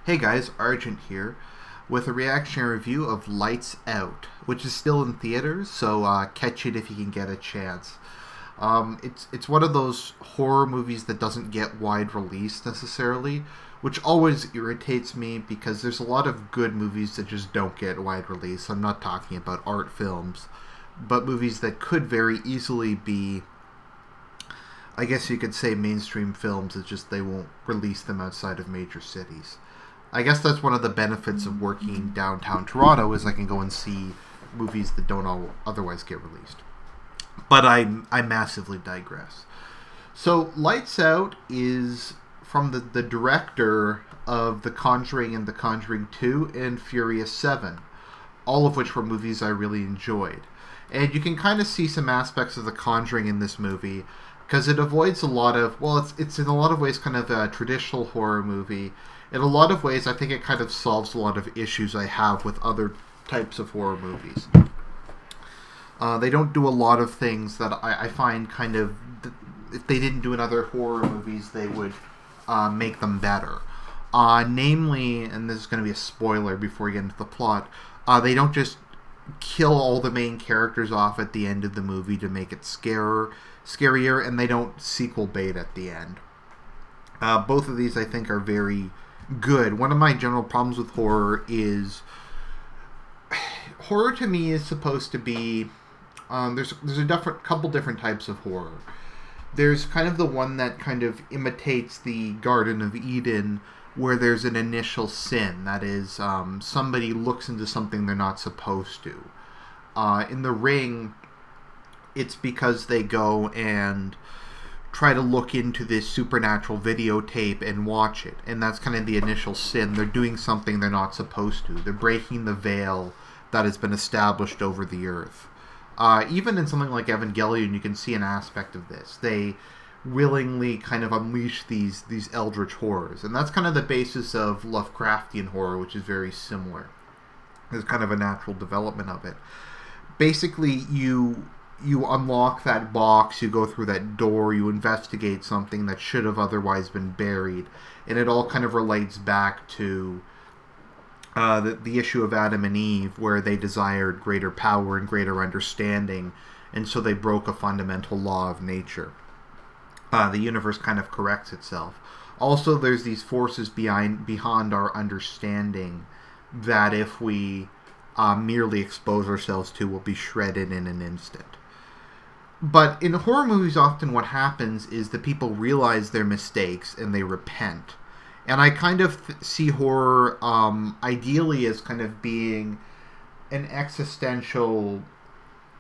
Hey guys, Argent here with a reactionary review of Lights Out, which is still in theaters, so catch it if you can get a chance. It's one of those horror movies that doesn't get wide release necessarily, which always irritates me because there's a lot of good movies that just don't get wide release. I'm not talking about art films, but movies that could very easily be, I guess you could say, mainstream films. It's just they won't release them outside of major cities. I guess that's one of the benefits of working in downtown Toronto is I can go and see movies that don't otherwise get released. But I massively digress. So Lights Out is from the director of The Conjuring and The Conjuring 2 and Furious 7, all of which were movies I really enjoyed. And you can kind of see some aspects of The Conjuring in this movie because it avoids a lot of, well, it's in a lot of ways kind of a traditional horror movie. In a lot of ways, I think it kind of solves a lot of issues I have with other types of horror movies. They don't do a lot of things that I find kind of, if they didn't do in other horror movies, they would make them better. Namely, and this is going to be a spoiler before we get into the plot, they don't just kill all the main characters off at the end of the movie to make it scarier, and they don't sequel bait at the end. Both of these, I think, are very good. One of my general problems with horror is horror to me is supposed to be there's a couple different types of horror. There's kind of the one that kind of imitates the Garden of Eden, where there's an initial sin. That is, somebody looks into something they're not supposed to. In The Ring, it's because they go and try to look into this supernatural videotape and watch it. And that's kind of the initial sin. They're doing something they're not supposed to. They're breaking the veil that has been established over the earth. Even in something like Evangelion, you can see an aspect of this. They willingly kind of unleash these eldritch horrors. And that's kind of the basis of Lovecraftian horror, which is very similar. There's kind of a natural development of it. Basically, you unlock that box, you go through that door, you investigate something that should have otherwise been buried, and it all kind of relates back to the issue of Adam and Eve, where they desired greater power and greater understanding, and so they broke a fundamental law of nature. The universe kind of corrects itself. Also, there's these forces beyond our understanding that if we merely expose ourselves to, will be shredded in an instant. But in horror movies, often what happens is that people realize their mistakes and they repent. And I kind of see horror ideally as kind of being an existential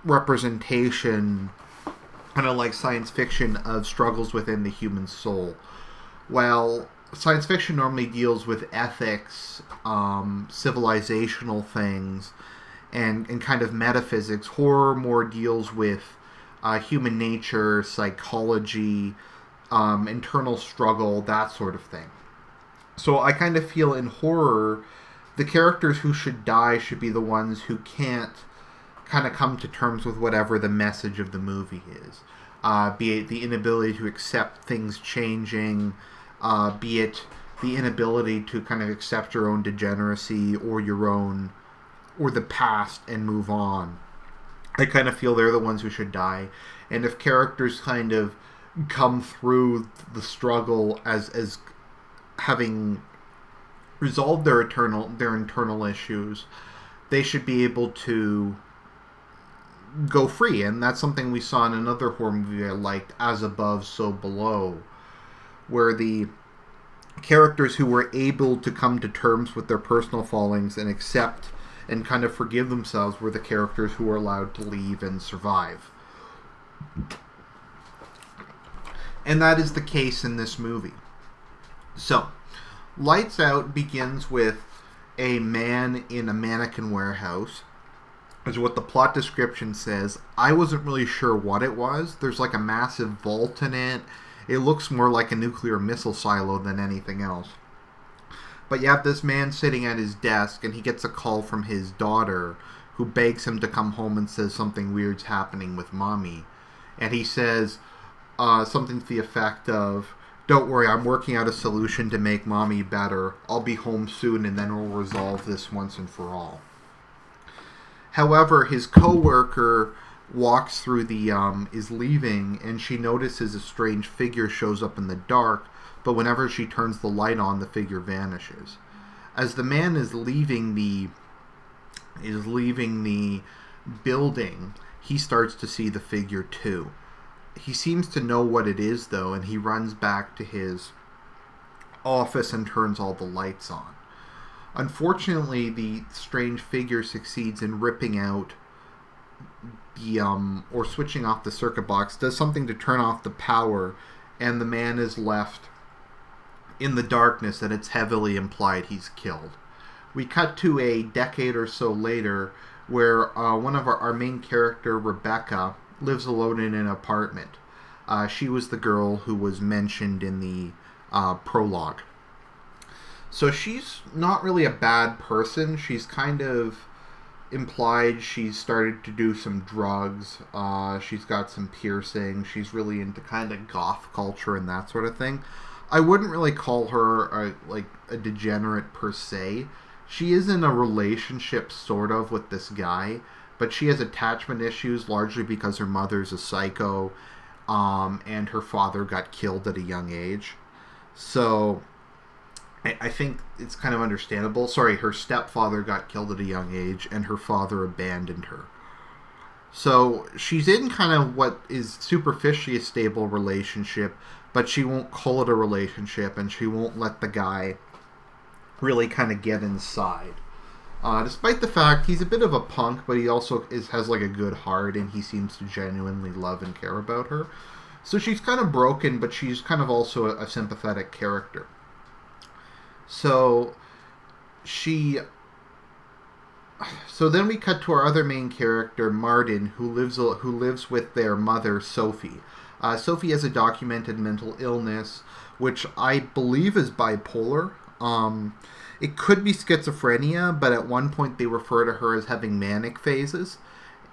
representation, kind of like science fiction, of struggles within the human soul. While science fiction normally deals with ethics, civilizational things, and kind of metaphysics, horror more deals with human nature, psychology, internal struggle, that sort of thing. So I kind of feel in horror, the characters who should die should be the ones who can't kind of come to terms with whatever the message of the movie is. Be it the inability to accept things changing, be it the inability to kind of accept your own degeneracy or the past and move on. I kind of feel they're the ones who should die. And if characters kind of come through the struggle as having resolved their internal issues, they should be able to go free. And that's something we saw in another horror movie I liked, As Above, So Below, where the characters who were able to come to terms with their personal fallings and accept and kind of forgive themselves were the characters who were allowed to leave and survive. And that is the case in this movie. So, Lights Out begins with a man in a mannequin warehouse, is what the plot description says. I wasn't really sure what it was. There's like a massive vault in it. It looks more like a nuclear missile silo than anything else. But you have this man sitting at his desk, and he gets a call from his daughter, who begs him to come home and says something weird's happening with mommy. And he says something to the effect of, Don't worry, I'm working out a solution to make mommy better. I'll be home soon and then we'll resolve this once and for all. However, his coworker walks through is leaving, and she notices a strange figure shows up in the dark, but whenever she turns the light on, the figure vanishes. As the man is leaving the building, he starts to see the figure too. He seems to know what it is, though, and he runs back to his office and turns all the lights on. Unfortunately, the strange figure succeeds in ripping out or switching off the circuit box, does something to turn off the power, and the man is left in the darkness, and it's heavily implied he's killed. We cut to a decade or so later, where one of our main character, Rebecca, lives alone in an apartment. She was the girl who was mentioned in the prologue. So she's not really a bad person. She's kind of implied she's started to do some drugs. She's got some piercing. She's really into kind of goth culture and that sort of thing. I wouldn't really call her a degenerate per se. She is in a relationship sort of with this guy, but she has attachment issues largely because her mother's a psycho, and her father got killed at a young age. So I think it's kind of understandable. Sorry, her stepfather got killed at a young age, and her father abandoned her. So she's in kind of what is superficially a stable relationship, but she won't call it a relationship, and she won't let the guy really kind of get inside. Despite the fact he's a bit of a punk, but he also has like a good heart, and he seems to genuinely love and care about her. So she's kind of broken, but she's kind of also a sympathetic character. So then we cut to our other main character, Martin, who lives with their mother, Sophie. Sophie has a documented mental illness, which I believe is bipolar. It could be schizophrenia, but at one point they refer to her as having manic phases.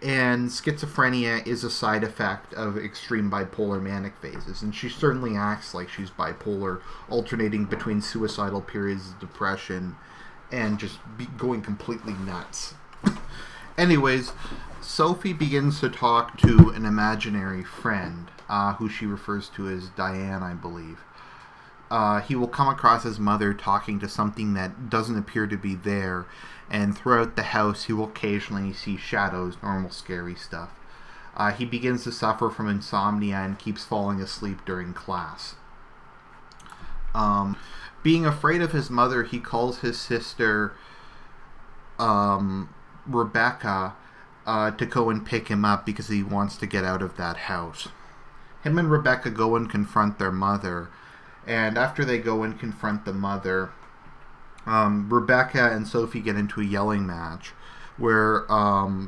And schizophrenia is a side effect of extreme bipolar manic phases. And she certainly acts like she's bipolar, alternating between suicidal periods of depression and just going completely nuts. Anyways, Sophie begins to talk to an imaginary friend, who she refers to as Diane, I believe. He will come across his mother talking to something that doesn't appear to be there, and throughout the house he will occasionally see shadows, normal scary stuff. He begins to suffer from insomnia and keeps falling asleep during class. Being afraid of his mother, he calls his sister Rebecca to go and pick him up because he wants to get out of that house. Him and Rebecca go and confront their mother. And after they go and confront the mother, Rebecca and Sophie get into a yelling match where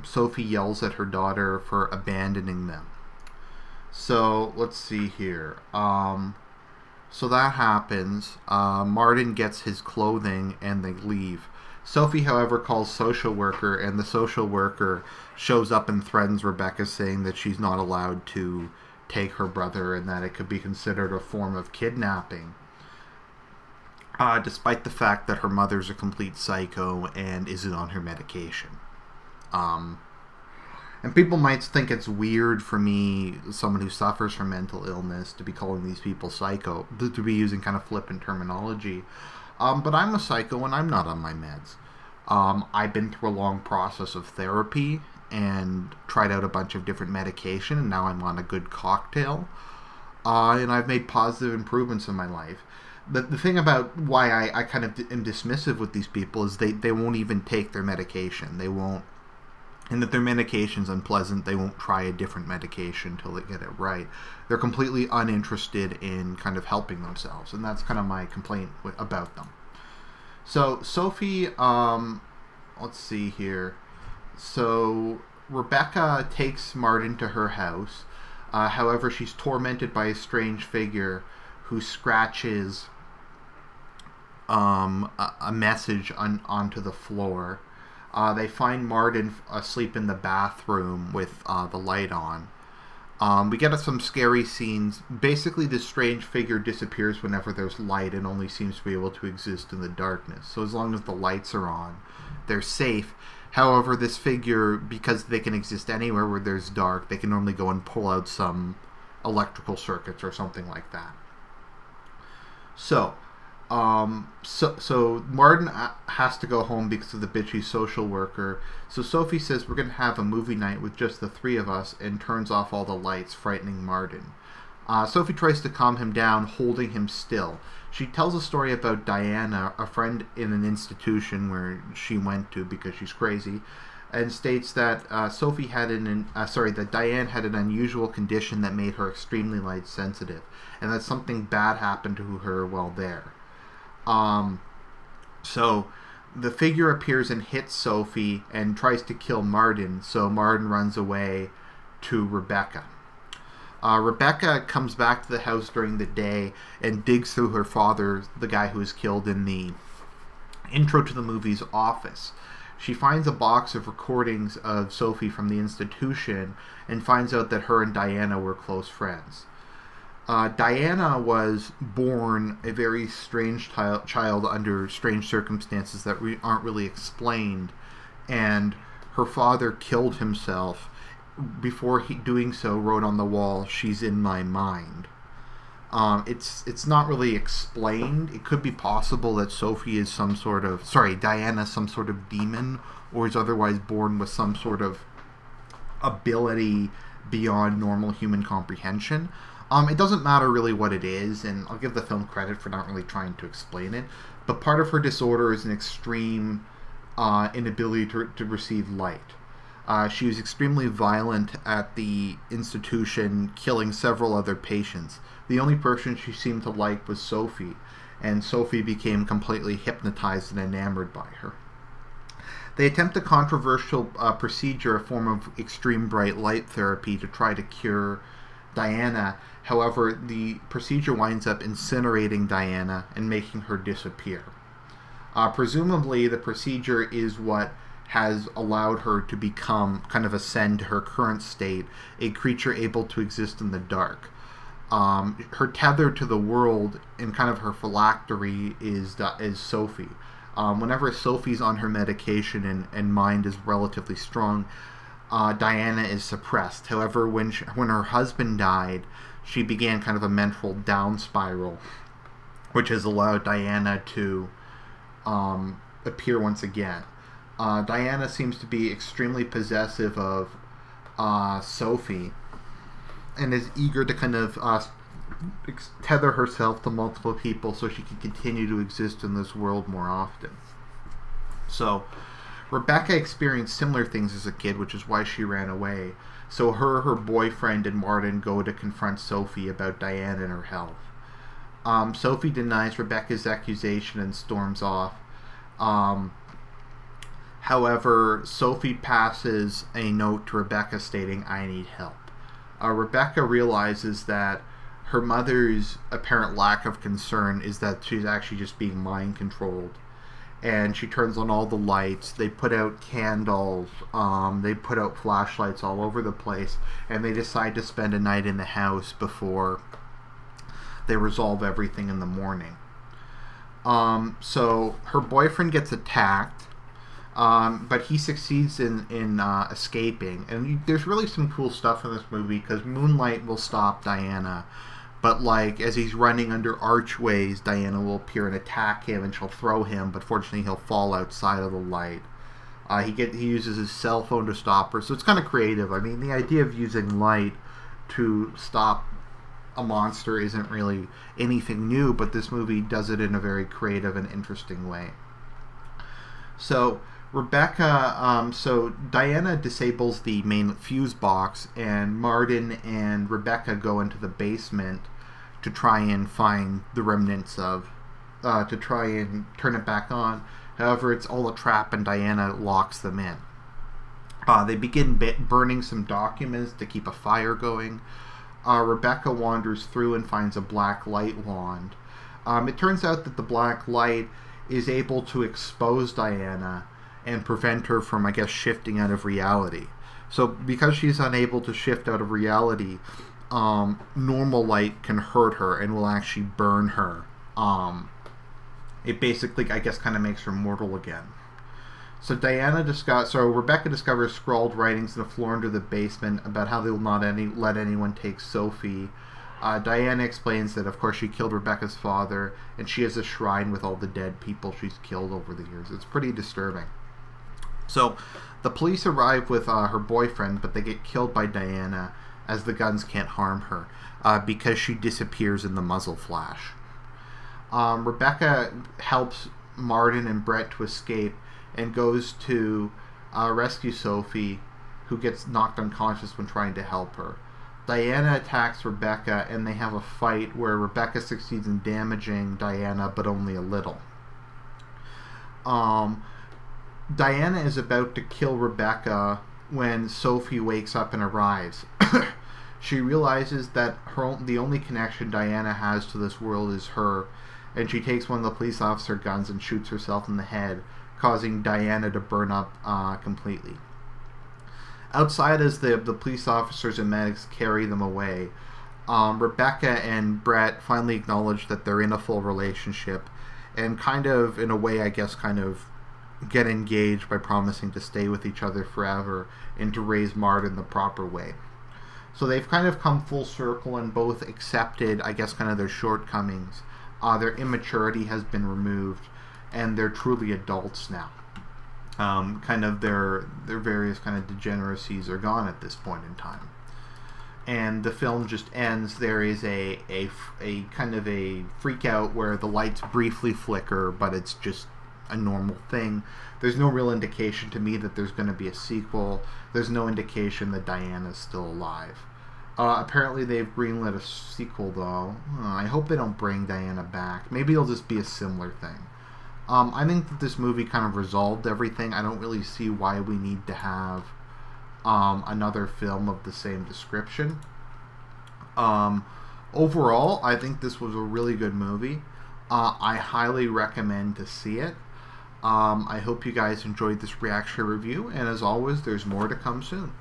Sophie yells at her daughter for abandoning them. So, let's see here. So that happens. Martin gets his clothing and they leave. Sophie, however, calls social worker, and the social worker shows up and threatens Rebecca, saying that she's not allowed to take her brother and that it could be considered a form of kidnapping, despite the fact that her mother's a complete psycho and isn't on her medication. And people might think it's weird for me, someone who suffers from mental illness, to be calling these people psycho, to be using kind of flippant terminology. But I'm a psycho and I'm not on my meds. I've been through a long process of therapy and tried out a bunch of different medication, and now I'm on a good cocktail. And I've made positive improvements in my life. The thing about why I kind of am dismissive with these people is they won't even take their medication. They won't, and that their medication's unpleasant, they won't try a different medication until they get it right. They're completely uninterested in kind of helping themselves, and that's kind of my complaint about them. So Sophie, let's see here. So Rebecca takes Martin to her house. However, she's tormented by a strange figure who scratches a message onto the floor. They find Martin asleep in the bathroom with the light on. We get some scary scenes. Basically, this strange figure disappears whenever there's light and only seems to be able to exist in the darkness. So as long as the lights are on, they're safe. However, this figure, because they can exist anywhere where there's dark, they can normally go and pull out some electrical circuits or something like that. So Martin has to go home because of the bitchy social worker. So Sophie says, we're going to have a movie night with just the three of us, and turns off all the lights, frightening Martin. Sophie tries to calm him down, holding him still. She tells a story about Diana, a friend in an institution where she went to because she's crazy, and states that that Diane had an unusual condition that made her extremely light sensitive, and that something bad happened to her while there. So the figure appears and hits Sophie and tries to kill Martin, so Martin runs away to Rebecca. Rebecca comes back to the house during the day and digs through her father, the guy who was killed in the intro to the movie's office. She finds a box of recordings of Sophie from the institution and finds out that her and Diana were close friends. Diana was born a very strange child under strange circumstances that aren't really explained, and her father killed himself. Before doing so, wrote on the wall, "She's in my mind." It's not really explained. It could be possible that Diana some sort of demon, or is otherwise born with some sort of ability beyond normal human comprehension. It doesn't matter really what it is, and I'll give the film credit for not really trying to explain it, but part of her disorder is an extreme inability to receive light. She was extremely violent at the institution, killing several other patients. The only person she seemed to like was Sophie, and Sophie became completely hypnotized and enamored by her. They attempt a controversial procedure, a form of extreme bright light therapy, to try to cure Diana. However, the procedure winds up incinerating Diana and making her disappear. Presumably, the procedure is what has allowed her to ascend to her current state, a creature able to exist in the dark. Her tether to the world and kind of her phylactery is Sophie. Whenever Sophie's on her medication and mind is relatively strong, Diana is suppressed. However, when her husband died, she began kind of a mental down spiral, which has allowed Diana to appear once again. Diana seems to be extremely possessive of Sophie and is eager to kind of tether herself to multiple people so she can continue to exist in this world more often. So Rebecca experienced similar things as a kid, which is why she ran away. So her boyfriend, and Martin go to confront Sophie about Diane and her health. Sophie denies Rebecca's accusation and storms off. However, Sophie passes a note to Rebecca stating, "I need help." Rebecca realizes that her mother's apparent lack of concern is that she's actually just being mind controlled. And she turns on all the lights. They put out candles. They put out flashlights all over the place. And they decide to spend a night in the house before they resolve everything in the morning. So her boyfriend gets attacked. But he succeeds in escaping. And there's really some cool stuff in this movie, because moonlight will stop Diana. But as he's running under archways, Diana will appear and attack him, and she'll throw him, but fortunately he'll fall outside of the light. He uses his cell phone to stop her, so it's kind of creative. I mean, the idea of using light to stop a monster isn't really anything new, but this movie does it in a very creative and interesting way. So Diana disables the main fuse box, and Martin and Rebecca go into the basement to try and find the remnants to try and turn it back on. However, it's all a trap, and Diana locks them in. They begin burning some documents to keep a fire going. Rebecca wanders through and finds a black light wand. It turns out that the black light is able to expose Diana and prevent her from, shifting out of reality. So because she's unable to shift out of reality, normal light can hurt her and will actually burn her. It basically, I guess, kind of makes her mortal again. So Rebecca discovers scrawled writings on the floor under the basement about how they will not let anyone take Sophie. Diana explains that, of course, she killed Rebecca's father, and she has a shrine with all the dead people she's killed over the years. It's pretty disturbing. So the police arrive with her boyfriend, but they get killed by Diana, as the guns can't harm her, because she disappears in the muzzle flash. Rebecca helps Martin and Brett to escape and goes to rescue Sophie, who gets knocked unconscious when trying to help her. Diana attacks Rebecca, and they have a fight where Rebecca succeeds in damaging Diana, but only a little. Diana is about to kill Rebecca when Sophie wakes up and arrives. She realizes that the only connection Diana has to this world is her, and she takes one of the police officer guns and shoots herself in the head, causing Diana to burn up completely. Outside, as the police officers and medics carry them away, Rebecca and Brett finally acknowledge that they're in a full relationship, and kind of, in a way, I guess, kind of get engaged by promising to stay with each other forever and to raise Martin the proper way. So they've kind of come full circle and both accepted, I guess, kind of their shortcomings. Their immaturity has been removed, and they're truly adults now. Kind of their various kind of degeneracies are gone at this point in time. And the film just ends. There is a kind of a freak out where the lights briefly flicker, but it's just a normal thing. There's no real indication to me that there's going to be a sequel. There's no indication that Diana's still alive. Apparently they've greenlit a sequel, though. I hope they don't bring Diana back. Maybe it'll just be a similar thing. I think that this movie kind of resolved everything. I don't really see why we need to have another film of the same description. Overall, I think this was a really good movie. I highly recommend to see it. I hope you guys enjoyed this reaction review, and as always, there's more to come soon.